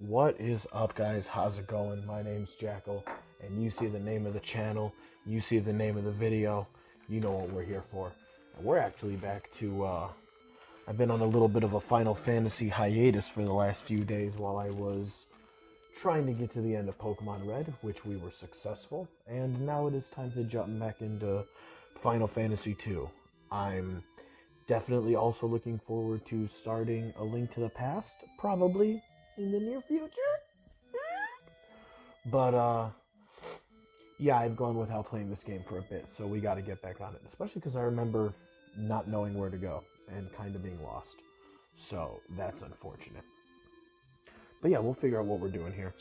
What is up, guys? How's it going? My name's Jackal, and you see the name of the channel, you see the name of the video, you know what we're here for. And we're actually back to, I've been on a little bit of a Final Fantasy hiatus for the last few days while I was trying to get to the end of Pokemon Red, which we were successful, and now it is time to jump back into Final Fantasy 2. I'm definitely also looking forward to starting A Link to the Past, probably in the near future. But yeah, I've gone without playing this game for a bit, so we got to get back on it. Especially because I remember not knowing where to go and kind of being lost. So that's unfortunate. But yeah, we'll figure out what we're doing here.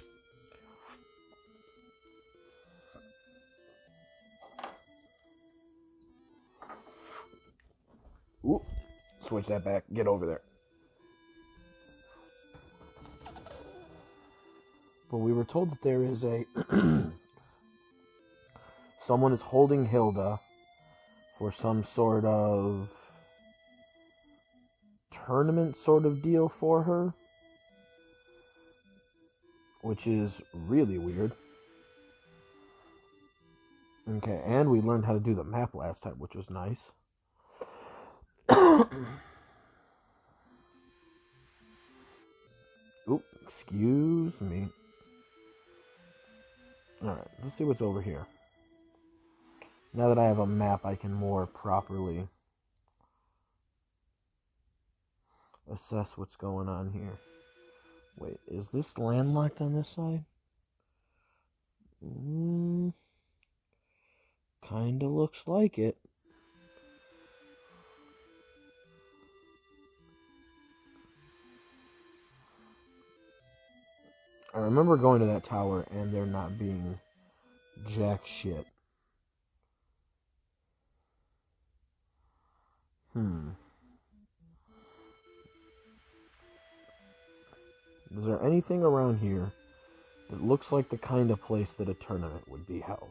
Ooh, switch that back. Get over there. But we were told that there is a someone is holding Hilda for some sort of tournament sort of deal for her, which is really weird. Okay, and we learned how to do the map last time, which was nice. Oop, excuse me. Alright, let's see what's over here. Now that I have a map, I can more properly assess what's going on here. Wait, is this landlocked on this side? Kinda looks like it. I remember going to that tower and there not being jack shit. Is there anything around here that looks like the kind of place that a tournament would be held?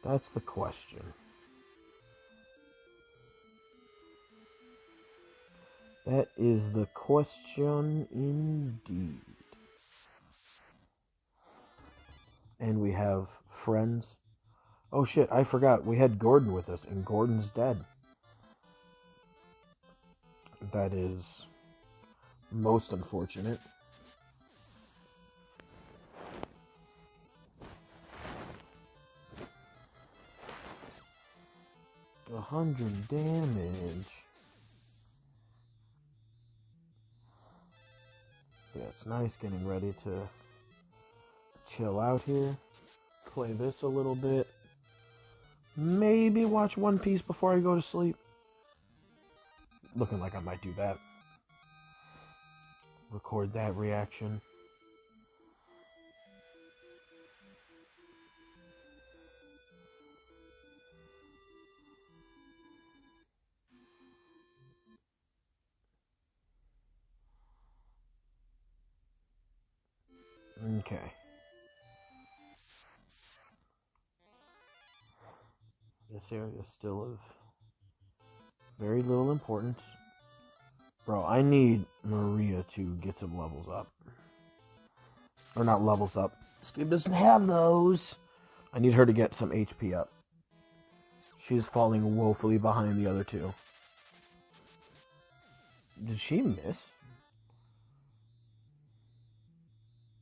That's the question. That is the question indeed. And we have friends. Oh shit, I forgot. We had Gordon with us, and Gordon's dead. That is most unfortunate. 100 damage. Yeah, it's nice getting ready to chill out here. Play this a little bit. Maybe watch One Piece before I go to sleep. Looking like I might do that. Record that reaction. Okay. This area is still of very little importance. Bro, I need Maria to get some levels up. Or not levels up. This game doesn't have those. I need her to get some HP up. She's falling woefully behind the other two. Did she miss?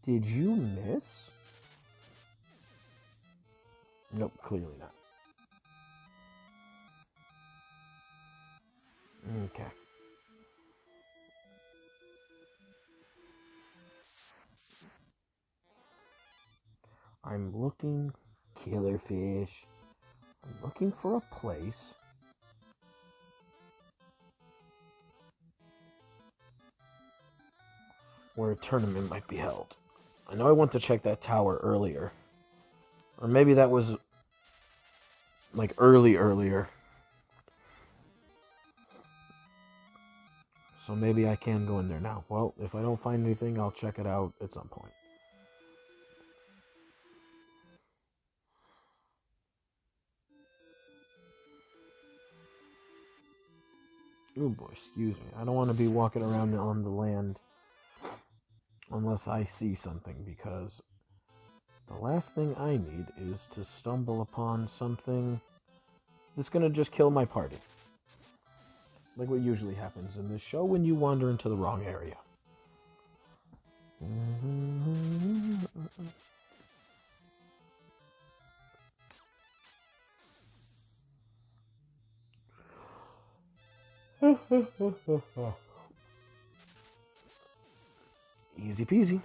Did you miss? Nope, clearly not. Okay. I'm looking, killer fish. I'm looking for a place where a tournament might be held. I know I went to check that tower earlier. Or maybe that was like earlier. So maybe I can go in there now. Well, if I don't find anything, I'll check it out at some point. Oh boy, excuse me. I don't want to be walking around on the land Unless I see something, because the last thing I need is to stumble upon something that's gonna just kill my party. Like what usually happens in this show when you wander into the wrong area. Easy peasy.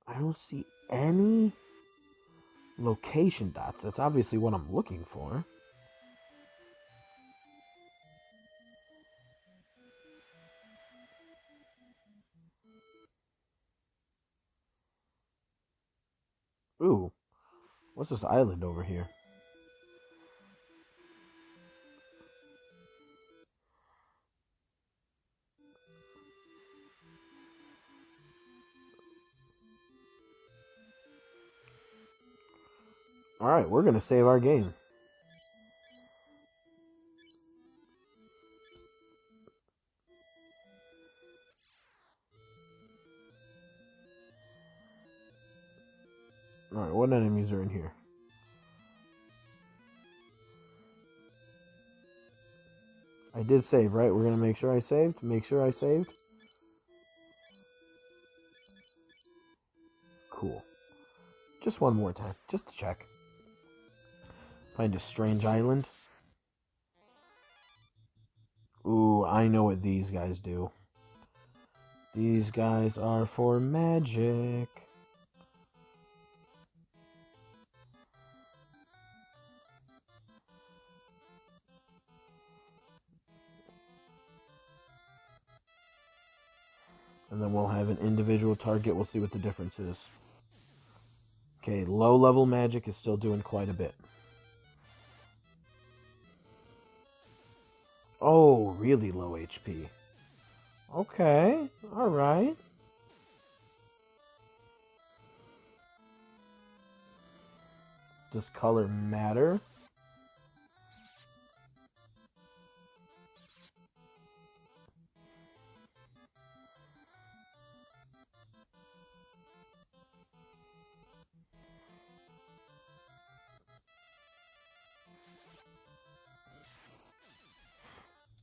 I don't see any location dots. That's obviously what I'm looking for. Ooh, what's this island over here? Alright, we're gonna save our game. Alright, what enemies are in here? I did save, right? We're gonna make sure I saved. Make sure I saved. Cool. Just one more time, just to check. Find a strange island. Ooh, I know what these guys do. These guys are for magic. And then we'll have an individual target. We'll see what the difference is. Okay, low level magic is still doing quite a bit. Oh, really low HP. Okay, alright. Does color matter?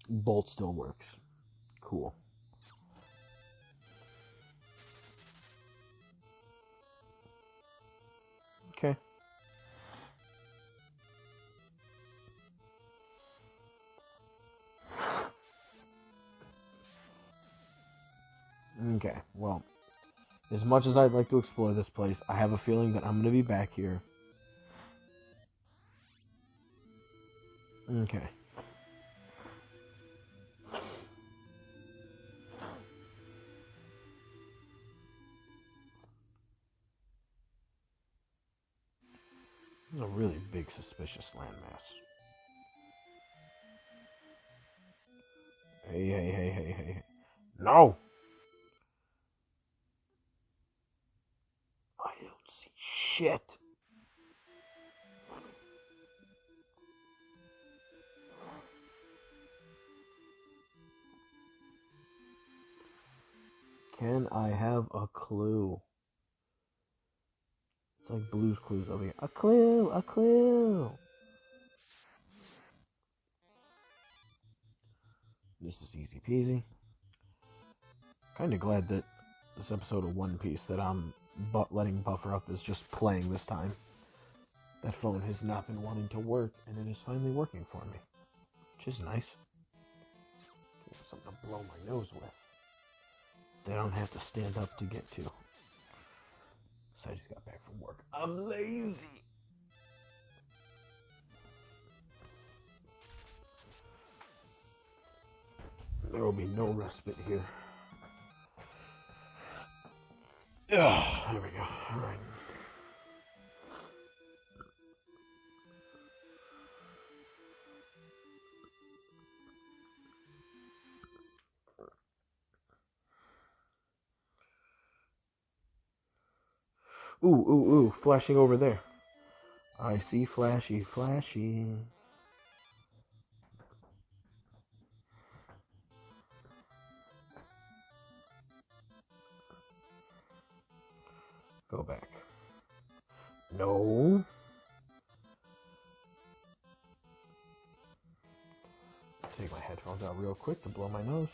Bolt still works. Cool. Okay. Okay, well, as much as I'd like to explore this place, I have a feeling that I'm going to be back here. Okay. This is a really big, suspicious landmass. Hey, hey, hey, hey, hey. No! I don't see shit. Can I have a clue? It's like Blue's Clues over here. A clue, a clue. This is easy peasy. Kind of glad that this episode of One Piece that I'm letting buffer up is just playing this time. That phone has not been wanting to work, and it is finally working for me, which is nice. Something to blow my nose with. They don't have to stand up to get to. So I just got back from work. I'm lazy. There will be no respite here. Ugh, there we go. All right. Ooh, ooh, ooh, flashing over there. I see flashy, flashy. Go back. No. Take my headphones out real quick to blow my nose.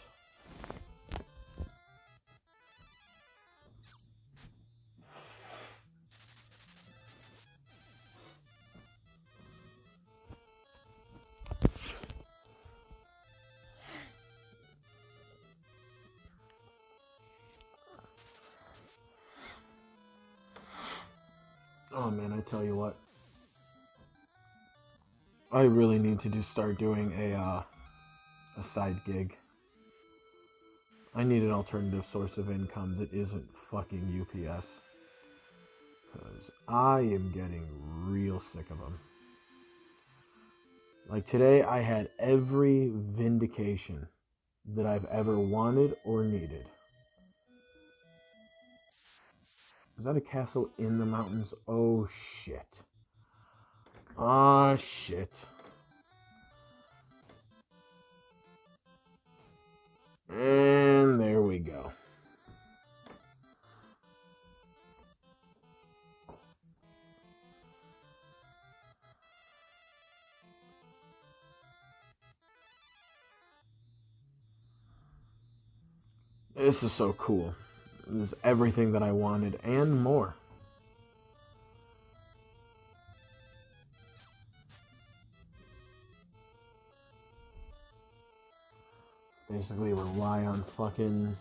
Oh man, I tell you what. I really need to start doing a side gig. I need an alternative source of income that isn't fucking UPS. Because I am getting real sick of them. Like today, I had every vindication that I've ever wanted or needed. Is that a castle in the mountains? Oh shit. Ah shit. And there we go. This is so cool. This is everything that I wanted and more. Basically rely on fucking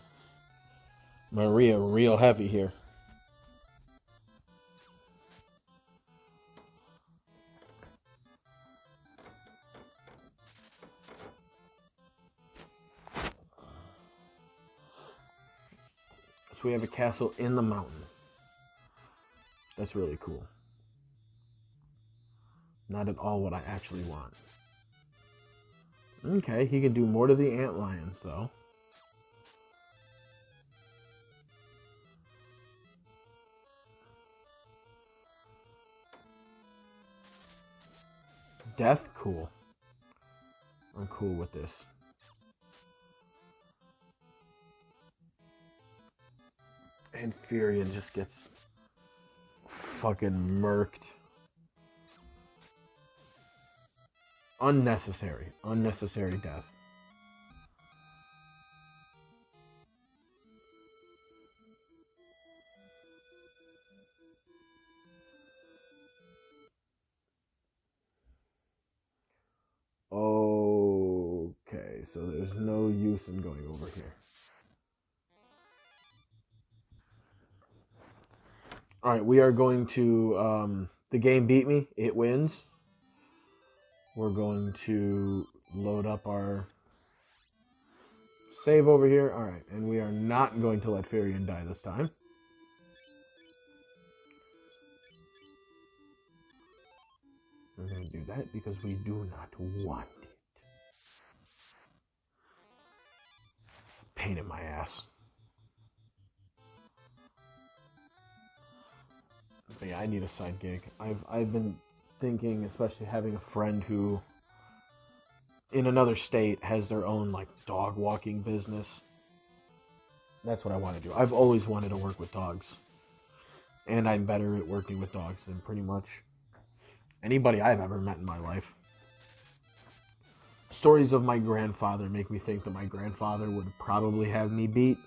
Maria real heavy here. So we have a castle in the mountain. That's really cool. Not at all what I actually want. Okay, he can do more to the antlions, though. Death, cool. I'm cool with this. And Furion just gets fucking murked. Unnecessary death. Okay, so there's no use in going over here. Alright, we are going to, the game beat me, it wins. We're going to load up our save over here. Alright, and we are not going to let Furion die this time. We're going to do that because we do not want it. Pain in my ass. But yeah, I need a side gig. I've been thinking, especially having a friend who in another state has their own like dog walking business. That's what I want to do. I've always wanted to work with dogs. And I'm better at working with dogs than pretty much anybody I've ever met in my life. Stories of my grandfather make me think that my grandfather would probably have me beat.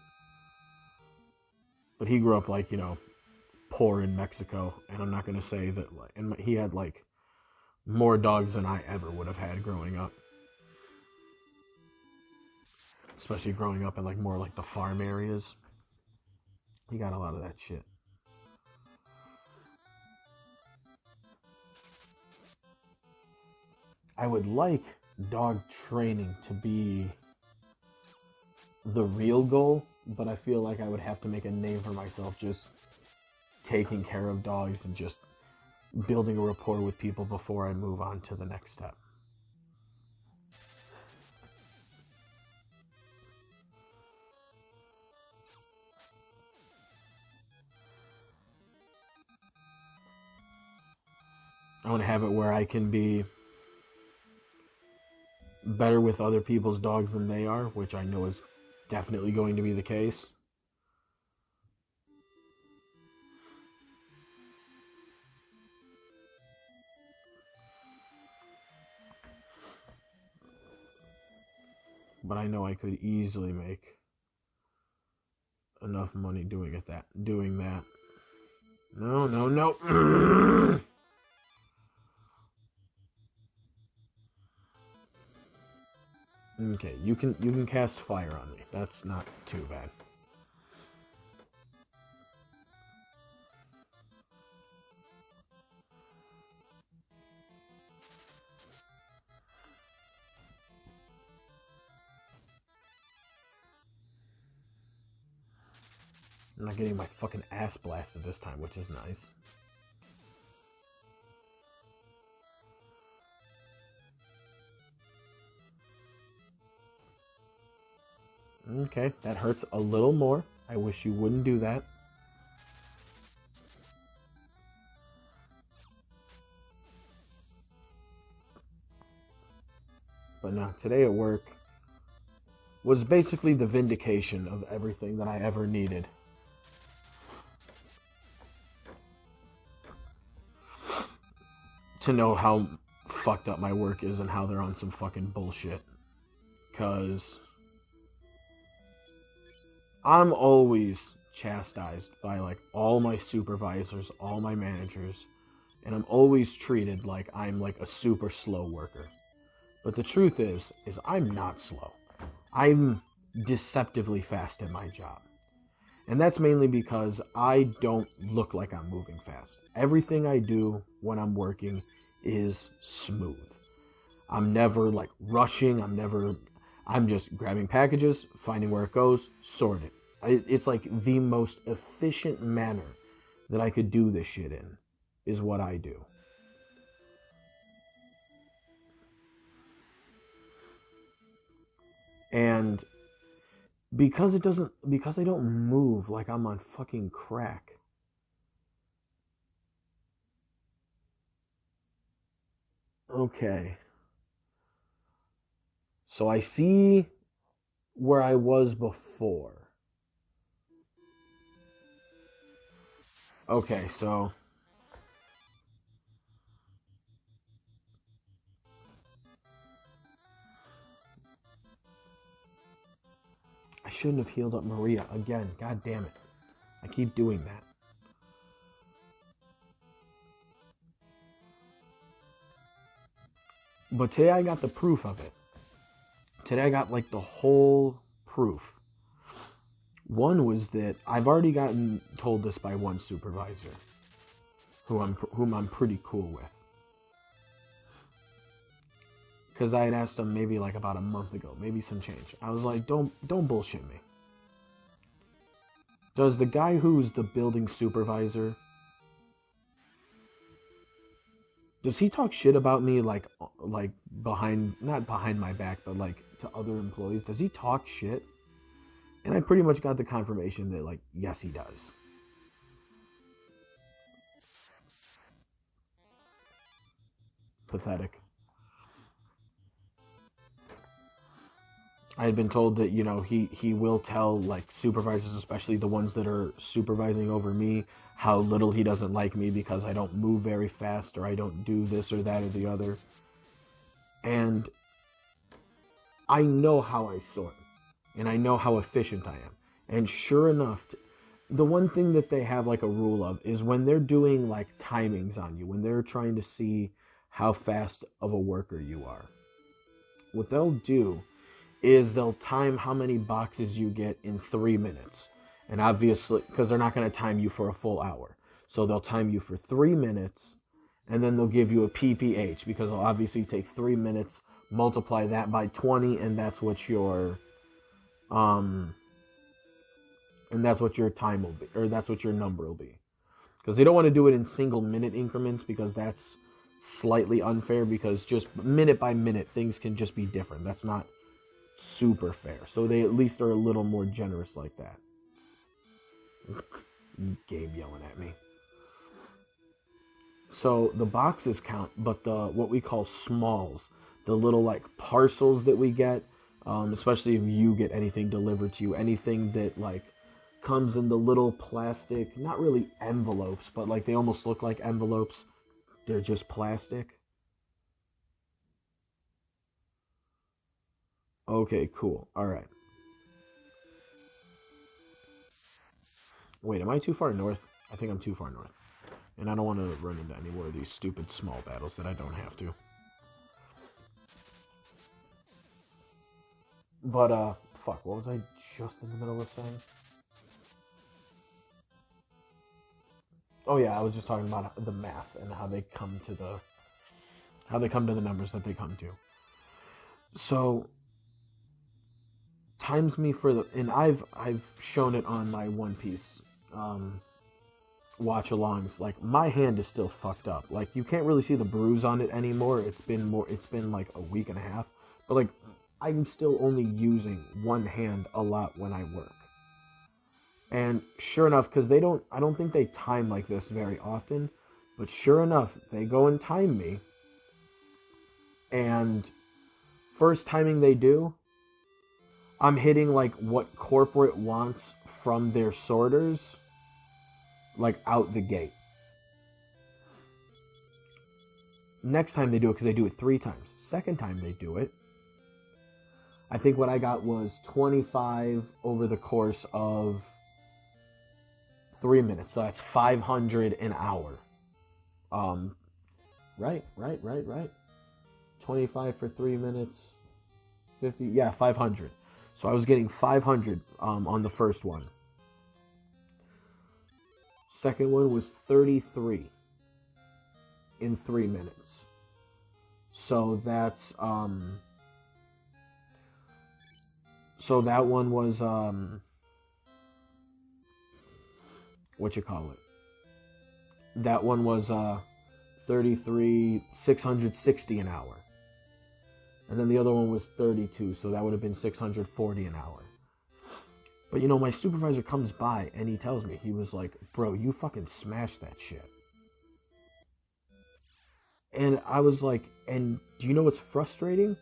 But he grew up like, you know, poor in Mexico, and I'm not going to say that, and he had like more dogs than I ever would have had growing up, especially growing up in like more like the farm areas. He got a lot of that shit. I would like dog training to be the real goal, but I feel like I would have to make a name for myself just taking care of dogs and just building a rapport with people before I move on to the next step. I want to have it where I can be better with other people's dogs than they are, which I know is definitely going to be the case. But I know I could easily make enough money doing that. No, no, no. Okay, you can cast fire on me. That's not too bad. I'm not getting my fucking ass blasted this time, which is nice. Okay, that hurts a little more. I wish you wouldn't do that. But no, today at work was basically the vindication of everything that I ever needed. To know how fucked up my work is and how they're on some fucking bullshit. Because I'm always chastised by like all my supervisors, all my managers, and I'm always treated like I'm like a super slow worker. But the truth is I'm not slow. I'm deceptively fast at my job. And that's mainly because I don't look like I'm moving fast. Everything I do when I'm working is smooth. I'm never like rushing. I'm just grabbing packages, finding where it goes, sort it. It's like the most efficient manner that I could do this shit in is what I do. And because I don't move like I'm on fucking crack. Okay. So I see where I was before. Okay, so I shouldn't have healed up Maria again. God damn it. I keep doing that. But today I got the proof of it. Today I got like the whole proof. One was that I've already gotten told this by one supervisor, whom I'm pretty cool with. Because I had asked him maybe like about a month ago, maybe some change. I was like, don't bullshit me. Does the guy who's the building supervisor, does he talk shit about me like behind, not behind my back, but like to other employees? Does he talk shit? And I pretty much got the confirmation that like, yes, he does. Pathetic. I had been told that, you know, he will tell like supervisors, especially the ones that are supervising over me, how little he doesn't like me because I don't move very fast or I don't do this or that or the other. And I know how I sort and I know how efficient I am. And sure enough, the one thing that they have like a rule of is when they're doing like timings on you, when they're trying to see how fast of a worker you are, what they'll do is they'll time how many boxes you get in 3 minutes. And obviously, because they're not going to time you for a full hour. So they'll time you for 3 minutes, and then they'll give you a PPH, because they'll obviously take 3 minutes, multiply that by 20, and that's what your time will be, or that's what your number will be. Because they don't want to do it in single minute increments, because that's slightly unfair, because just minute by minute, things can just be different. That's not super fair. So they at least are a little more generous like that. Gabe yelling at me. So the boxes count, but the what we call smalls, the little like parcels that we get, especially if you get anything delivered to you, anything that like comes in the little plastic, not really envelopes, but like they almost look like envelopes. They're just plastic. Okay, cool. All right. Wait, am I too far north? I think I'm too far north. And I don't want to run into any more of these stupid small battles that I don't have to. But, fuck, what was I just in the middle of saying? Oh yeah, I was just talking about the math and how they come to the numbers that they come to. So times me for the and I've shown it on my One Piece watch alongs. Like my hand is still fucked up. Like you can't really see the bruise on it anymore. It's been like a week and a half. But like I'm still only using one hand a lot when I work. And sure enough, because I don't think they time like this very often, but sure enough, they go and time me. And first timing they do, I'm hitting like what corporate wants from their sorters, like out the gate. Next time they do it, because they do it 3 times. Second time they do it, I think what I got was 25 over the course of 3 minutes. So that's 500 an hour. Right. 25 for 3 minutes. 50, yeah, 500. So I was getting 500 on the first one. Second one was 33 in 3 minutes. So that's so that one was what you call it? That one was 33 660 an hour. And then the other one was 32, so that would have been 640 an hour. But you know, my supervisor comes by and he tells me, he was like, bro, you fucking smashed that shit. And I was like, and do you know what's frustrating?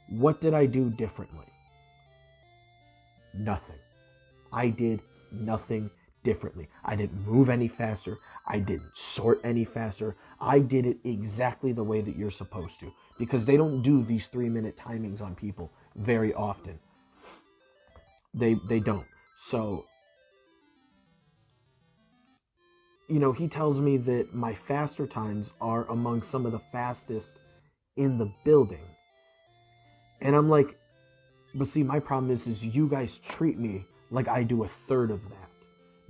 What did I do differently? Nothing. I did nothing differently. I didn't move any faster. I didn't sort any faster. I did it exactly the way that you're supposed to. Because they don't do these 3-minute timings on people very often. They don't. So, you know, he tells me that my faster times are among some of the fastest in the building. And I'm like, but see, my problem is you guys treat me like I do a third of that.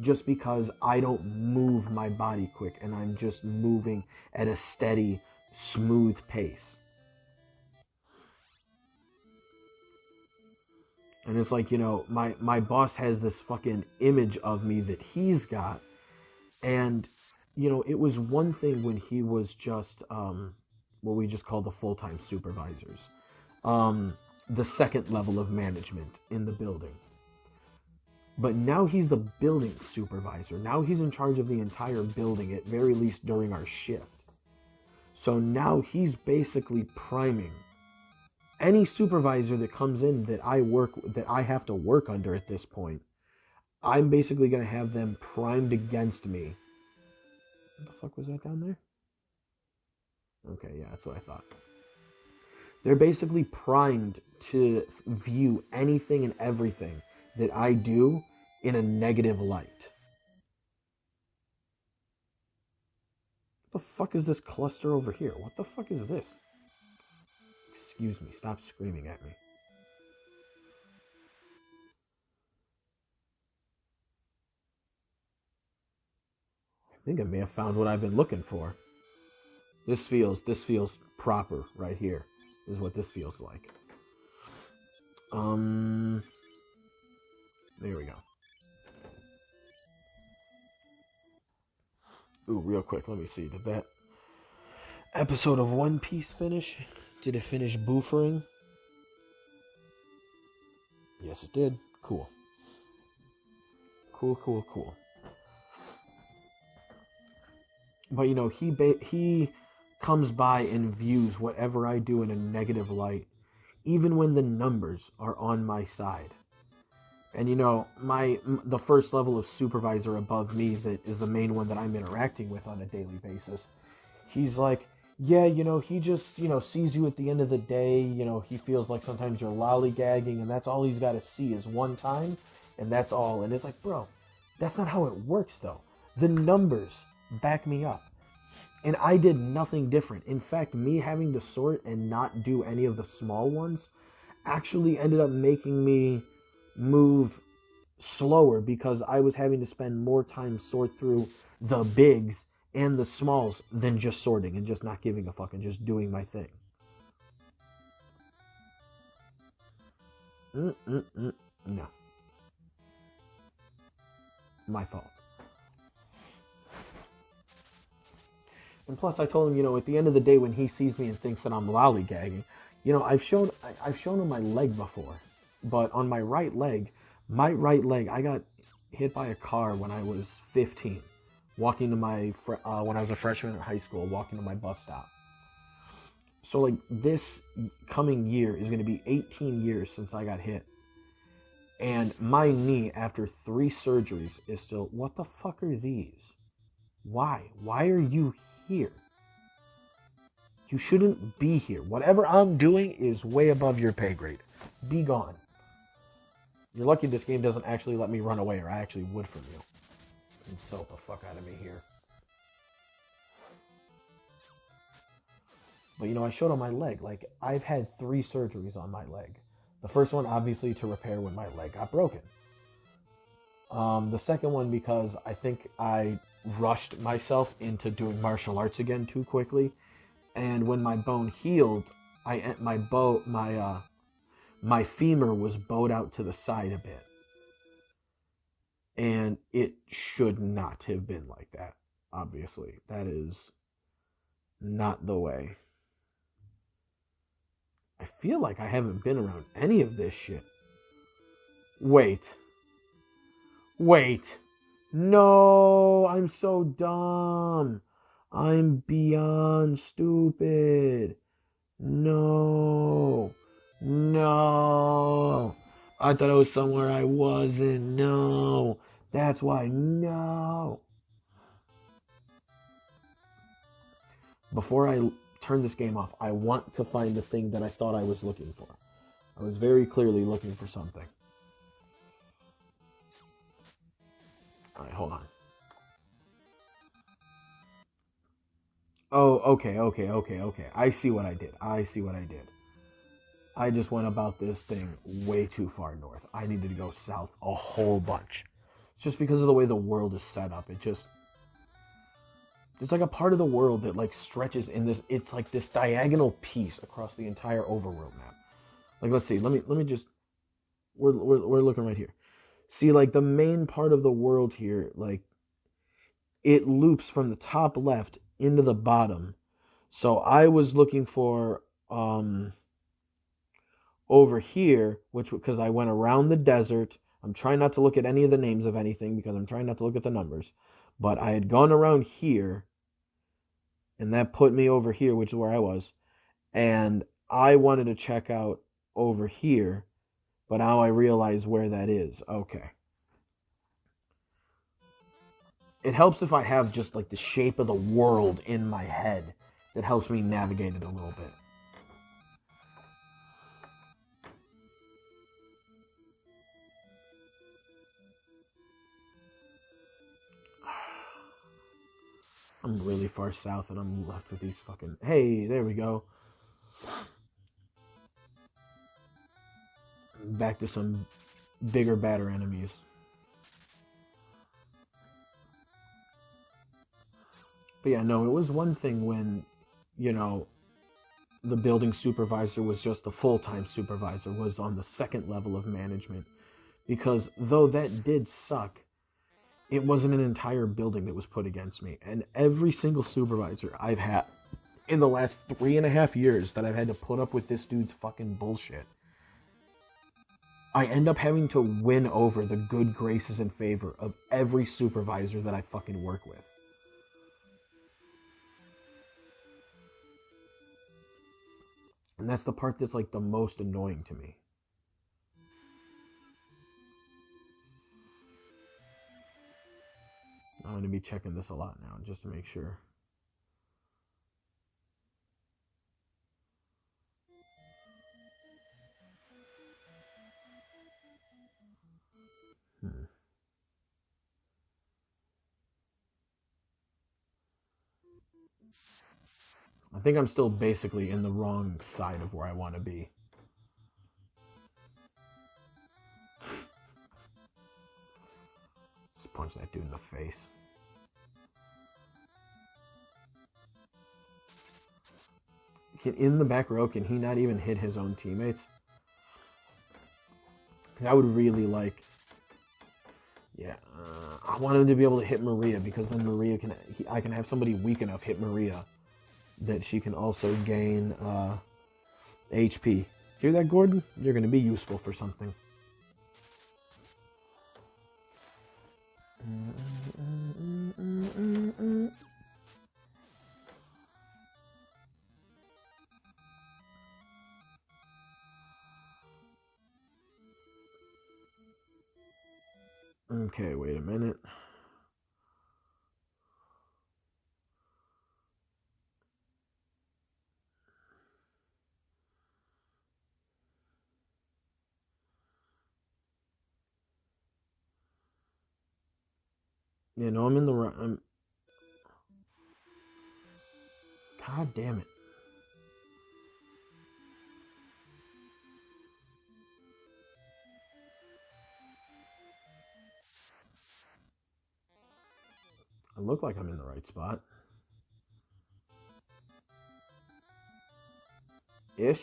Just because I don't move my body quick and I'm just moving at a steady, smooth pace. And it's like, you know, my boss has this fucking image of me that he's got. And, you know, it was one thing when he was just what we just call the full-time supervisors. The second level of management in the building. But now he's the building supervisor. Now he's in charge of the entire building, at very least during our shift. So now he's basically priming any supervisor that comes in that I have to work under at this point. I'm basically going to have them primed against me. What the fuck was that down there? Okay, yeah, that's what I thought. They're basically primed to view anything and everything that I do in a negative light. What the fuck is this cluster over here? What the fuck is this? Excuse me, stop screaming at me. I think I may have found what I've been looking for. This feels proper right here. This is what this feels like. There we go. Ooh, real quick, let me see. Did that episode of One Piece finish? Did it finish boofering? Yes, it did. Cool. Cool. But he comes by and views whatever I do in a negative light, even when the numbers are on my side. And the first level of supervisor above me, that is the main one that I'm interacting with on a daily basis, he's like, yeah, he just, sees you at the end of the day. He feels like sometimes you're lollygagging, and that's all he's got to see is one time, and that's all. And it's like, bro, that's not how it works, though. The numbers back me up. And I did nothing different. In fact, me having to sort and not do any of the small ones actually ended up making me move slower, because I was having to spend more time sort through the bigs and the smalls than just sorting and just not giving a fuck and just doing my thing. No. My fault. And plus, I told him, at the end of the day, when he sees me and thinks that I'm lollygagging, I've shown him my leg before, but on my right leg, I got hit by a car when I was 15, walking to when I was a freshman in high school, walking to my bus stop. So, like, this coming year is going to be 18 years since I got hit. And my knee, after 3 surgeries, is still, what the fuck are these? Why? Why are you here? You shouldn't be here. Whatever I'm doing is way above your pay grade. Be gone. You're lucky this game doesn't actually let me run away, or I actually would from you. Insult the fuck out of me here. But I showed on my leg. Like, I've had 3 surgeries on my leg. The first one, obviously, to repair when my leg got broken. The second one, because I think I rushed myself into doing martial arts again too quickly. And when my bone healed, my femur was bowed out to the side a bit. And it should not have been like that, obviously. That is not the way. I feel like I haven't been around any of this shit. Wait. No, I'm so dumb. I'm beyond stupid. No. I thought I was somewhere I wasn't. No. That's why. No. Before I turn this game off, I want to find the thing that I thought I was looking for. I was very clearly looking for something. Alright, hold on. Oh, okay. I see what I did. I just went about this thing way too far north. I needed to go south a whole bunch. It's just because of the way the world is set up. There's like a part of the world that like stretches in this. It's like this diagonal piece across the entire overworld map. Like, let's see. Let me just. We're looking right here. See, like, the main part of the world here, like, it loops from the top left into the bottom. So I was looking for over here, because I went around the desert. I'm trying not to look at any of the names of anything because I'm trying not to look at the numbers. But I had gone around here, and that put me over here, which is where I was. And I wanted to check out over here, but now I realize where that is. Okay. It helps if I have just like the shape of the world in my head. That helps me navigate it a little bit. I'm really far south and I'm left with these fucking... Hey, there we go. Back to some bigger, badder enemies. But yeah, no, it was one thing when, the building supervisor was just a full-time supervisor, was on the second level of management. Because though that did suck, it wasn't an entire building that was put against me. And every single supervisor I've had in the last 3.5 years that I've had to put up with this dude's fucking bullshit, I end up having to win over the good graces and favor of every supervisor that I fucking work with. And that's the part that's like the most annoying to me. I'm going to be checking this a lot now just to make sure. I think I'm still basically in the wrong side of where I want to be. Just punch that dude in the face. In the back row, can he not even hit his own teammates? Because I would really like... Yeah, I want him to be able to hit Maria, because then Maria can... I can have somebody weak enough hit Maria that she can also gain HP. Hear that, Gordon? You're going to be useful for something. Okay, wait a minute. Yeah, no, I'm in the right... God damn it. I look like I'm in the right spot. Ish.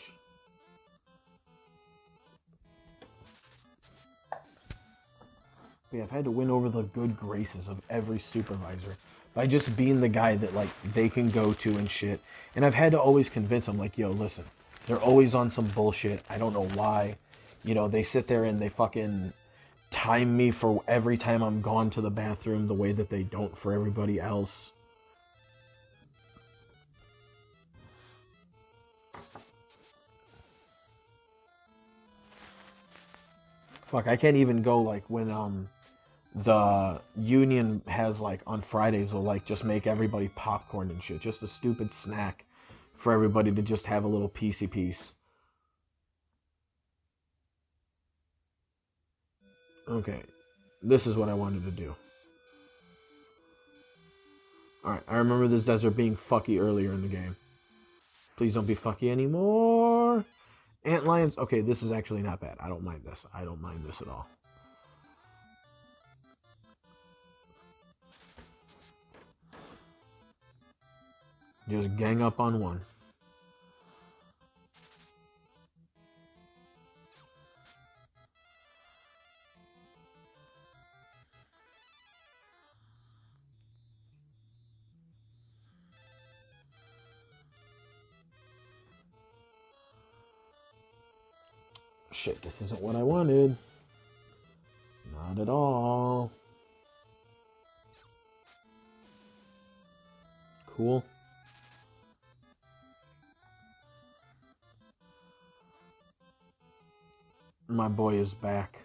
But yeah, I've had to win over the good graces of every supervisor by just being the guy that, like, they can go to and shit. And I've had to always convince them, like, yo, listen, they're always on some bullshit. I don't know why. You know, they sit there and they fucking time me for every time I'm gone to the bathroom the way that they don't for everybody else. Fuck, I can't even go, like, when the union has, like, on Fridays will, like, just make everybody popcorn and shit. Just a stupid snack for everybody to just have a little piecey piece. Okay, this is what I wanted to do. Alright, I remember this desert being fucky earlier in the game. Please don't be fucky anymore. Antlions. Okay, this is actually not bad. I don't mind this. I don't mind this at all. Just gang up on one. Shit, this isn't what I wanted. Not at all. Cool. My boy is back.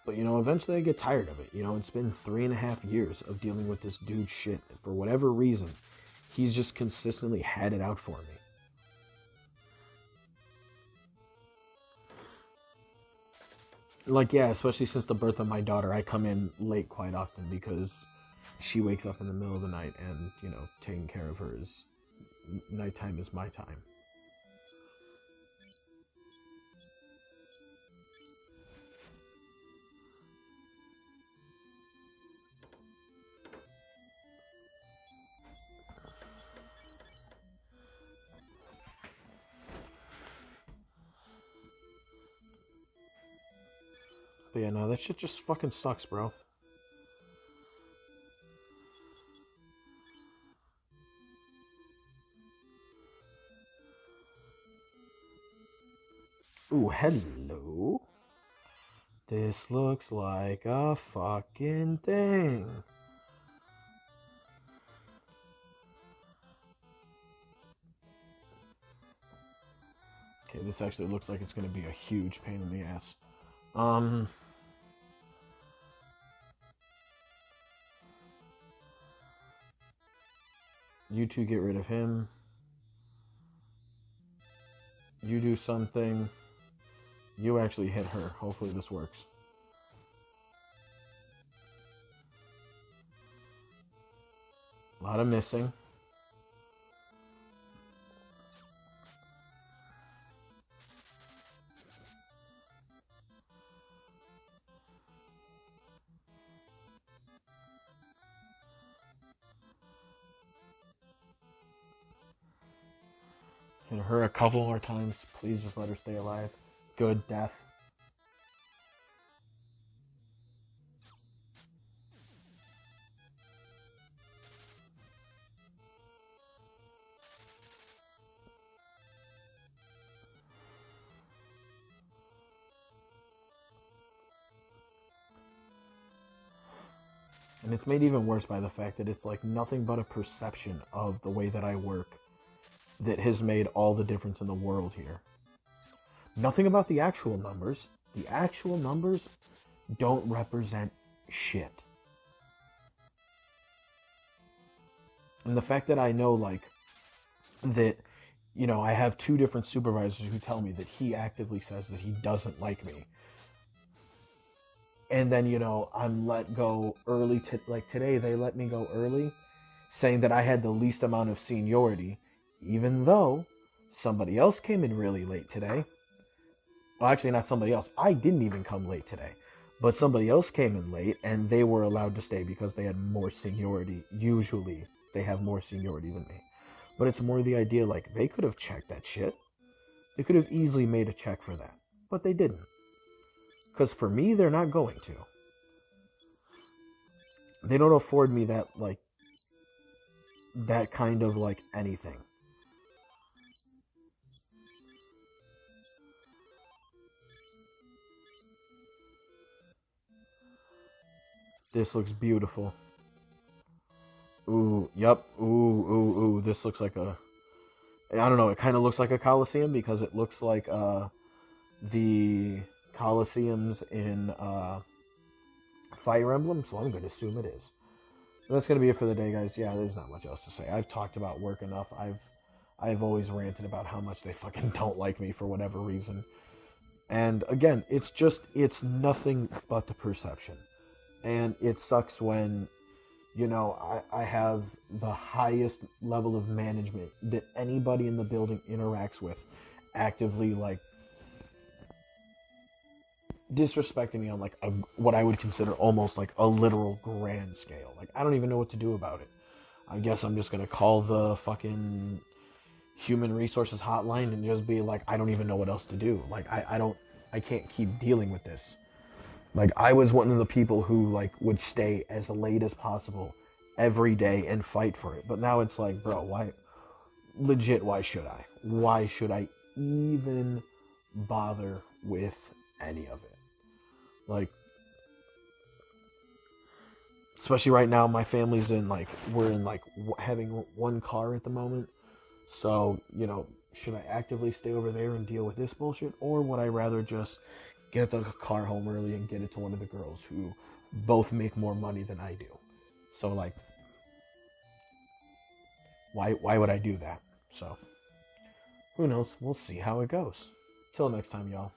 But, you know, eventually I get tired of it. You know, it's been 3.5 years of dealing with this dude's shit. For whatever reason, he's just consistently had it out for me. Like, yeah, especially since the birth of my daughter, I come in late quite often because she wakes up in the middle of the night and, you know, taking care of her is... Nighttime is my time. But yeah, no, that shit just fucking sucks, bro. Ooh, hello. This looks like a fucking thing. Okay, this actually looks like it's going to be a huge pain in the ass. You two get rid of him. You do something. You actually hit her. Hopefully this works. A lot of missing. Hit her a couple more times. Please just let her stay alive. Good death. And it's made even worse by the fact that it's like nothing but a perception of the way that I work that has made all the difference in the world here. Nothing about the actual numbers. The actual numbers don't represent shit. And the fact that I know, like, that, you know, I have two different supervisors who tell me that he actively says that he doesn't like me. And then, you know, I'm let go early. Like today, they let me go early, saying that I had the least amount of seniority, even though somebody else came in really late today. Well, actually, not somebody else. I didn't even come late today. But somebody else came in late, and they were allowed to stay because they had more seniority. Usually, they have more seniority than me. But it's more the idea, like, they could have checked that shit. They could have easily made a check for that. But they didn't. Because for me, they're not going to. They don't afford me that, like, that kind of, like, anything. This looks beautiful. Ooh, yep. Ooh. This looks like a... I don't know, it kind of looks like a Coliseum because it looks like the Coliseums in Fire Emblem, so I'm going to assume it is. And that's going to be it for the day, guys. Yeah, there's not much else to say. I've talked about work enough. I've always ranted about how much they fucking don't like me for whatever reason. And again, it's nothing but the perception. And it sucks when, you know, I have the highest level of management that anybody in the building interacts with actively, like, disrespecting me on, like, what I would consider almost, like, a literal grand scale. Like, I don't even know what to do about it. I guess I'm just going to call the fucking human resources hotline and just be like, I don't even know what else to do. Like, I can't keep dealing with this. Like, I was one of the people who, like, would stay as late as possible every day and fight for it. But now it's like, bro, why? Legit, why should I? Why should I even bother with any of it? Like, especially right now, my family's in, like, we're in, like, having one car at the moment. So, you know, should I actively stay over there and deal with this bullshit? Or would I rather just get the car home early and get it to one of the girls who both make more money than I do? So, like, why would I do that? So, who knows? We'll see how it goes. Till next time, y'all.